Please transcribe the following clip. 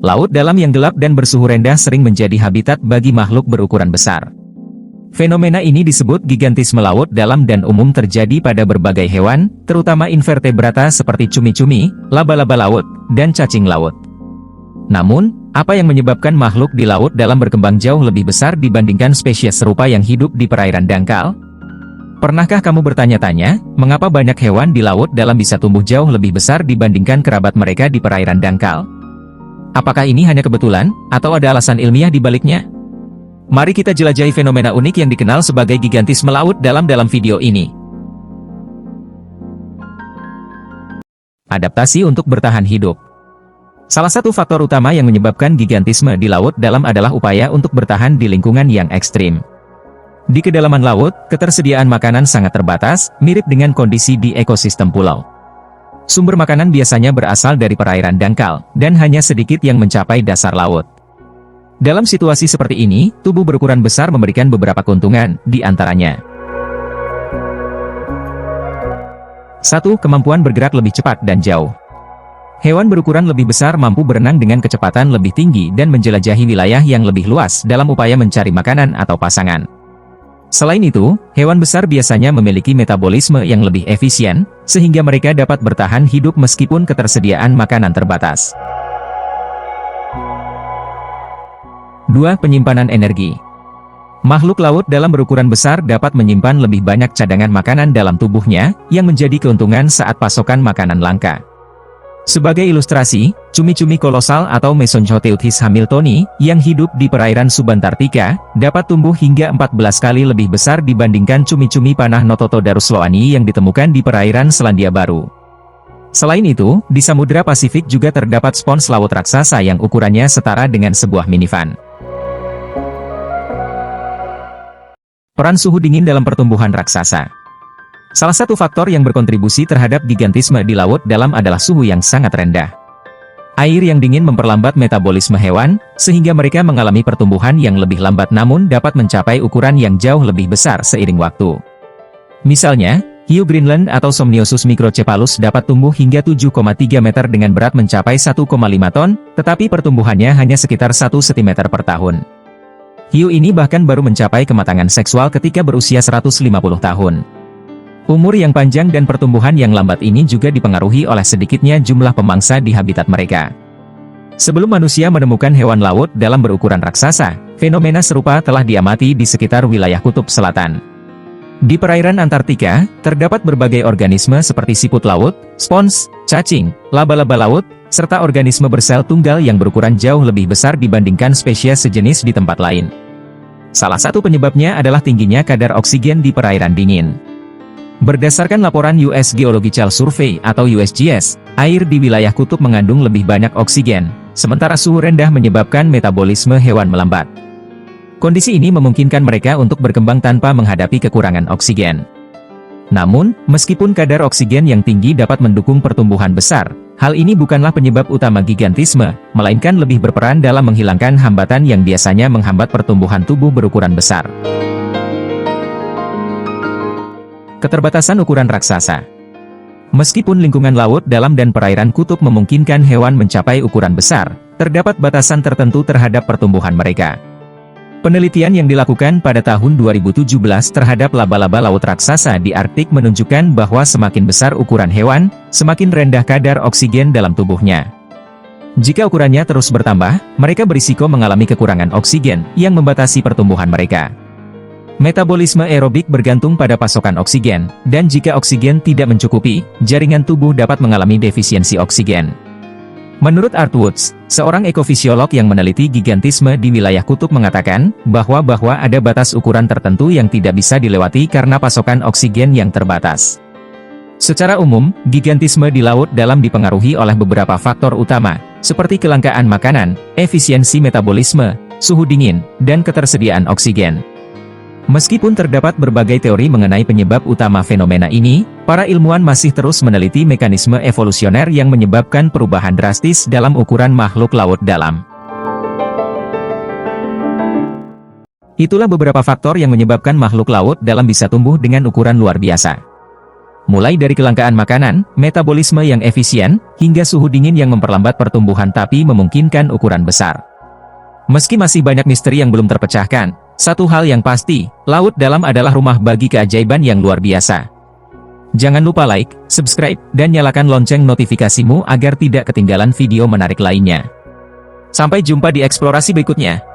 Laut dalam yang gelap dan bersuhu rendah sering menjadi habitat bagi makhluk berukuran besar. Fenomena ini disebut gigantisme laut dalam dan umum terjadi pada berbagai hewan, terutama invertebrata seperti cumi-cumi, laba-laba laut, dan cacing laut. Namun, apa yang menyebabkan makhluk di laut dalam berkembang jauh lebih besar dibandingkan spesies serupa yang hidup di perairan dangkal? Pernahkah kamu bertanya-tanya, mengapa banyak hewan di laut dalam bisa tumbuh jauh lebih besar dibandingkan kerabat mereka di perairan dangkal? Apakah ini hanya kebetulan, atau ada alasan ilmiah di baliknya? Mari kita jelajahi fenomena unik yang dikenal sebagai gigantisme laut dalam video ini. Adaptasi untuk bertahan hidup. Salah satu faktor utama yang menyebabkan gigantisme di laut dalam adalah upaya untuk bertahan di lingkungan yang ekstrim. Di kedalaman laut, ketersediaan makanan sangat terbatas, mirip dengan kondisi di ekosistem pulau. Sumber makanan biasanya berasal dari perairan dangkal, dan hanya sedikit yang mencapai dasar laut. Dalam situasi seperti ini, tubuh berukuran besar memberikan beberapa keuntungan, di antaranya 1. Kemampuan bergerak lebih cepat dan jauh. Hewan berukuran lebih besar mampu berenang dengan kecepatan lebih tinggi dan menjelajahi wilayah yang lebih luas dalam upaya mencari makanan atau pasangan. Selain itu, hewan besar biasanya memiliki metabolisme yang lebih efisien, sehingga mereka dapat bertahan hidup meskipun ketersediaan makanan terbatas. 2. Penyimpanan energi. Makhluk laut dalam berukuran besar dapat menyimpan lebih banyak cadangan makanan dalam tubuhnya, yang menjadi keuntungan saat pasokan makanan langka. Sebagai ilustrasi, cumi-cumi kolosal atau Mesonchoteuthis hamiltoni, yang hidup di perairan subantartika, dapat tumbuh hingga 14 kali lebih besar dibandingkan cumi-cumi panah Nototodarus loani yang ditemukan di perairan Selandia Baru. Selain itu, di Samudra Pasifik juga terdapat spons laut raksasa yang ukurannya setara dengan sebuah minivan. Peran suhu dingin dalam pertumbuhan raksasa. Salah satu faktor yang berkontribusi terhadap gigantisme di laut dalam adalah suhu yang sangat rendah. Air yang dingin memperlambat metabolisme hewan, sehingga mereka mengalami pertumbuhan yang lebih lambat namun dapat mencapai ukuran yang jauh lebih besar seiring waktu. Misalnya, hiu Greenland atau Somniosus microcephalus dapat tumbuh hingga 7,3 meter dengan berat mencapai 1,5 ton, tetapi pertumbuhannya hanya sekitar 1 cm per tahun. Hiu ini bahkan baru mencapai kematangan seksual ketika berusia 150 tahun. Umur yang panjang dan pertumbuhan yang lambat ini juga dipengaruhi oleh sedikitnya jumlah pemangsa di habitat mereka. Sebelum manusia menemukan hewan laut dalam berukuran raksasa, fenomena serupa telah diamati di sekitar wilayah Kutub Selatan. Di perairan Antartika, terdapat berbagai organisme seperti siput laut, spons, cacing, laba-laba laut, serta organisme bersel tunggal yang berukuran jauh lebih besar dibandingkan spesies sejenis di tempat lain. Salah satu penyebabnya adalah tingginya kadar oksigen di perairan dingin. Berdasarkan laporan US Geological Survey atau USGS, air di wilayah kutub mengandung lebih banyak oksigen, sementara suhu rendah menyebabkan metabolisme hewan melambat. Kondisi ini memungkinkan mereka untuk berkembang tanpa menghadapi kekurangan oksigen. Namun, meskipun kadar oksigen yang tinggi dapat mendukung pertumbuhan besar, hal ini bukanlah penyebab utama gigantisme, melainkan lebih berperan dalam menghilangkan hambatan yang biasanya menghambat pertumbuhan tubuh berukuran besar. Keterbatasan ukuran raksasa. Meskipun lingkungan laut dalam dan perairan kutub memungkinkan hewan mencapai ukuran besar, terdapat batasan tertentu terhadap pertumbuhan mereka. Penelitian yang dilakukan pada tahun 2017 terhadap laba-laba laut raksasa di Arktik menunjukkan bahwa semakin besar ukuran hewan, semakin rendah kadar oksigen dalam tubuhnya. Jika ukurannya terus bertambah, mereka berisiko mengalami kekurangan oksigen yang membatasi pertumbuhan mereka. Metabolisme aerobik bergantung pada pasokan oksigen, dan jika oksigen tidak mencukupi, jaringan tubuh dapat mengalami defisiensi oksigen. Menurut Art Woods, seorang ekofisiolog yang meneliti gigantisme di wilayah kutub mengatakan, bahwa ada batas ukuran tertentu yang tidak bisa dilewati karena pasokan oksigen yang terbatas. Secara umum, gigantisme di laut dalam dipengaruhi oleh beberapa faktor utama, seperti kelangkaan makanan, efisiensi metabolisme, suhu dingin, dan ketersediaan oksigen. Meskipun terdapat berbagai teori mengenai penyebab utama fenomena ini, para ilmuwan masih terus meneliti mekanisme evolusioner yang menyebabkan perubahan drastis dalam ukuran makhluk laut dalam. Itulah beberapa faktor yang menyebabkan makhluk laut dalam bisa tumbuh dengan ukuran luar biasa. Mulai dari kelangkaan makanan, metabolisme yang efisien, hingga suhu dingin yang memperlambat pertumbuhan tapi memungkinkan ukuran besar. Meski masih banyak misteri yang belum terpecahkan, satu hal yang pasti, Laut Dalam adalah rumah bagi keajaiban yang luar biasa. Jangan lupa like, subscribe, dan nyalakan lonceng notifikasimu agar tidak ketinggalan video menarik lainnya. Sampai jumpa di eksplorasi berikutnya.